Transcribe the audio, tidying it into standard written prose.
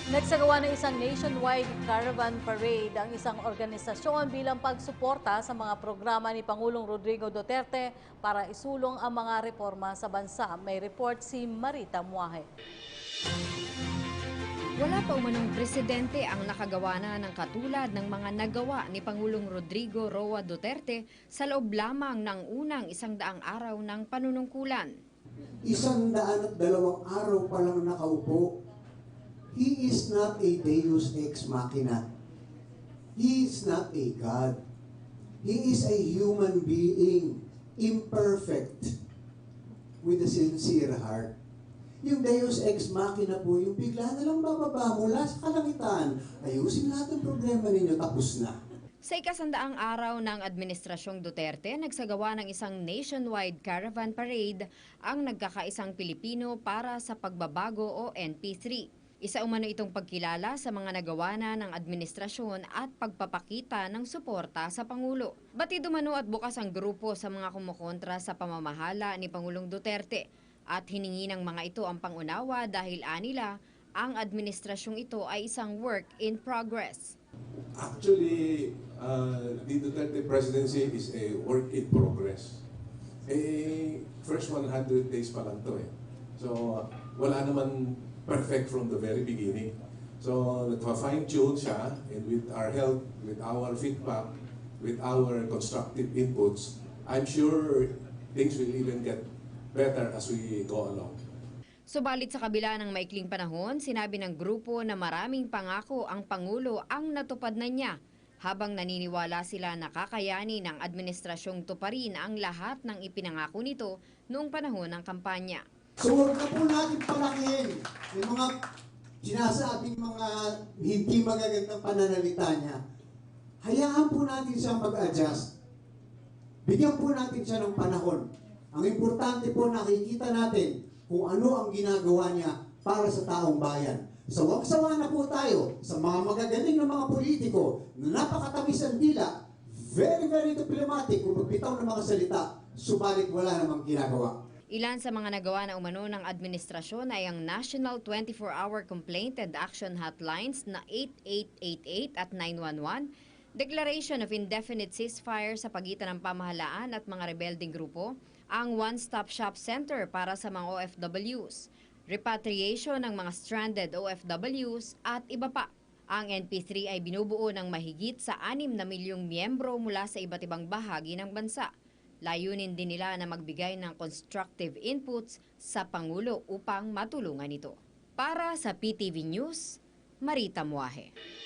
Nagsagawa ng isang nationwide caravan parade ang isang organisasyon bilang pagsuporta sa mga programa ni Pangulong Rodrigo Duterte para isulong ang mga reforma sa bansa. May report si Marita Muahe. Wala pa umanong presidente ang nakagawa na ng katulad ng mga nagawa ni Pangulong Rodrigo Roa Duterte sa loob lamang ng unang 100 araw ng panunungkulan. 102 araw pa lang nakaupo. He is not a Deus ex machina. He is not a God. He is a human being, imperfect, with a sincere heart. Yung Deus ex machina po, yung bigla na lang bababa mula sa kalangitan, ayusin lahat ng problema ninyo, tapos na. Sa ikasandaang araw ng Administrasyong Duterte, nagsagawa ng isang nationwide caravan parade ang Nagkakaisang Pilipino para sa Pagbabago o NP3. Isa umano itong pagkilala sa mga nagawa na ng administrasyon at pagpapakita ng suporta sa Pangulo. Batid umano at bukas ang grupo sa mga kumukontra sa pamamahala ni Pangulong Duterte at hiningi ng mga ito ang pangunawa dahil anila ang administrasyong ito ay isang work in progress. Actually, the Duterte presidency is a work in progress. First 100 days pa lang to eh. So, wala naman perfect from the very beginning. So, nagpa-fine-tune siya, and with our help, with our feedback, with our constructive inputs, I'm sure things will even get better as we go along. Subalit sa kabila ng maikling panahon, sinabi ng grupo na maraming pangako ang Pangulo ang natupad na niya, habang naniniwala sila na kakayanin ng administrasyong tuparin ang lahat ng ipinangako nito noong panahon ng kampanya. So huwag na po natin palakihin yung mga sinasabing mga hindi magagandang pananalita niya. Hayaan po natin siyang mag-adjust. Bigyan po natin siya ng panahon. Ang importante po nakikita natin kung ano ang ginagawa niya para sa taong bayan. Sawang-sawa na po tayo sa mga magagaling na mga politiko na napakatamis ang dila, very diplomatic kung magbitaw ng mga salita, subalit wala namang ginagawa. Ilan sa mga nagawa na umano ng administrasyon ay ang National 24-Hour Complaint and Action Hotlines na 8888 at 911, Declaration of Indefinite Ceasefire sa pagitan ng pamahalaan at mga rebelding grupo, ang One-Stop Shop Center para sa mga OFWs, repatriation ng mga stranded OFWs at iba pa. Ang NP3 ay binubuo ng mahigit sa 6 na milyong miyembro mula sa iba't ibang bahagi ng bansa. Layunin din nila na magbigay ng constructive inputs sa Pangulo upang matulungan ito. Para sa PTV News, Marita Muahe.